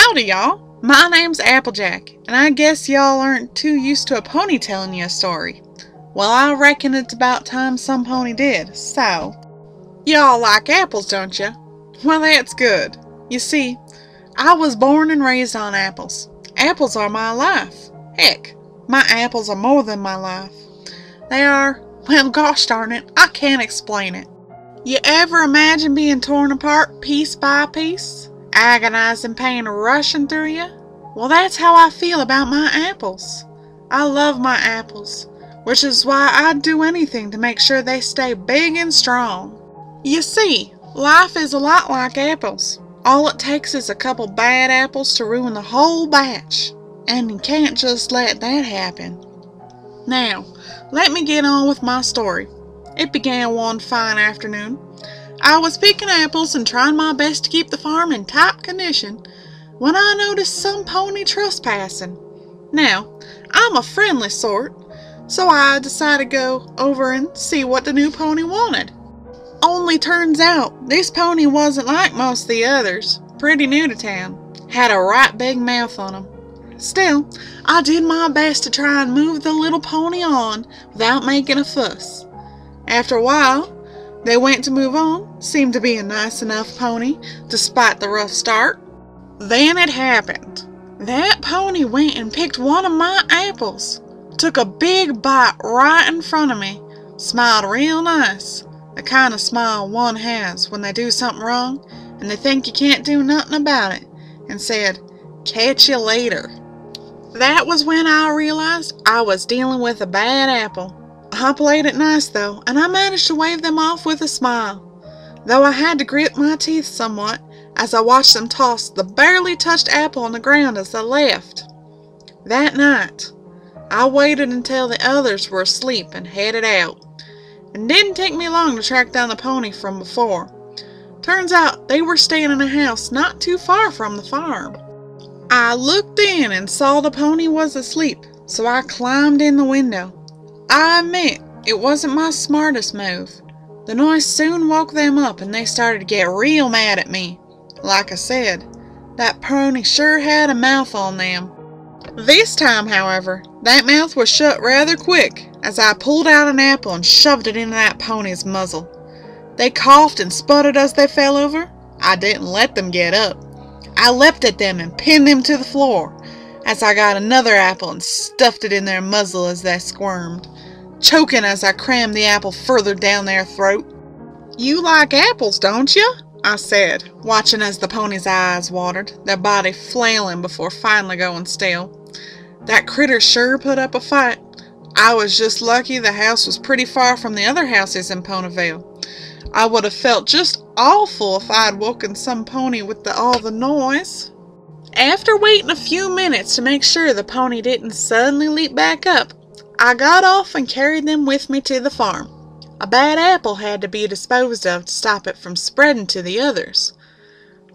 Howdy, y'all. My name's Applejack, and I guess y'all aren't too used to a pony telling you a story. Well, I reckon it's about time some pony did, so... Y'all like apples, don't you? Well, that's good. You see, I was born and raised on apples. Apples are my life. Heck, my apples are more than my life. They are, well, gosh darn it, I can't explain it. You ever imagine being torn apart piece by piece? Agonizing pain rushing through you? Well, that's how I feel about my apples. I love my apples, which is why I'd do anything to make sure they stay big and strong. You see, life is a lot like apples. All it takes is a couple bad apples to ruin the whole batch, and you can't just let that happen. Now, let me get on with my story. It began one fine afternoon. I was picking apples and trying my best to keep the farm in top condition when I noticed some pony trespassing. Now, I'm a friendly sort, so I decided to go over and see what the new pony wanted. Only turns out, this pony wasn't like most of the others. Pretty new to town. Had a right big mouth on him. Still, I did my best to try and move the little pony on without making a fuss. After a while, they went to move on. Seemed to be a nice enough pony, despite the rough start. Then it happened. That pony went and picked one of my apples. Took a big bite right in front of me. Smiled real nice. The kind of smile one has when they do something wrong and they think you can't do nothing about it. And said, "Catch you later." That was when I realized I was dealing with a bad apple. I played it nice though, and I managed to wave them off with a smile, though I had to grit my teeth somewhat as I watched them toss the barely touched apple on the ground as they left. That night, I waited until the others were asleep and headed out. It didn't take me long to track down the pony from before. Turns out they were staying in a house not too far from the farm. I looked in and saw the pony was asleep, so I climbed in the window. I admit, it wasn't my smartest move. The noise soon woke them up and they started to get real mad at me. Like I said, that pony sure had a mouth on them. This time, however, that mouth was shut rather quick as I pulled out an apple and shoved it into that pony's muzzle. They coughed and sputtered as they fell over. I didn't let them get up. I leapt at them and pinned them to the floor as I got another apple and stuffed it in their muzzle as they squirmed, choking as I crammed the apple further down their throat. "You like apples, don't you?" I said, watching as the pony's eyes watered, their body flailing before finally going still. That critter sure put up a fight. I was just lucky the house was pretty far from the other houses in Ponyville. I would have felt just awful if I'd woken some pony with all the noise. After waiting a few minutes to make sure the pony didn't suddenly leap back up, I got off and carried them with me to the farm. A bad apple had to be disposed of to stop it from spreading to the others,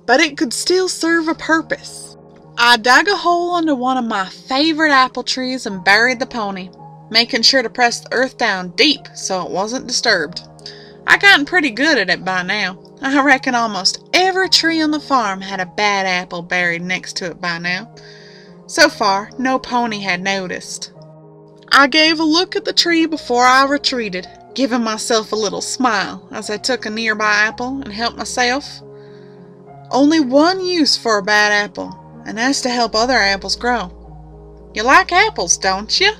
but it could still serve a purpose. I dug a hole under one of my favorite apple trees and buried the pony, making sure to press the earth down deep so it wasn't disturbed. I gotten pretty good at it by now. I reckon almost every tree on the farm had a bad apple buried next to it by now. So far, no pony had noticed. I gave a look at the tree before I retreated, giving myself a little smile as I took a nearby apple and helped myself. Only one use for a bad apple, and that's to help other apples grow. You like apples, don't you?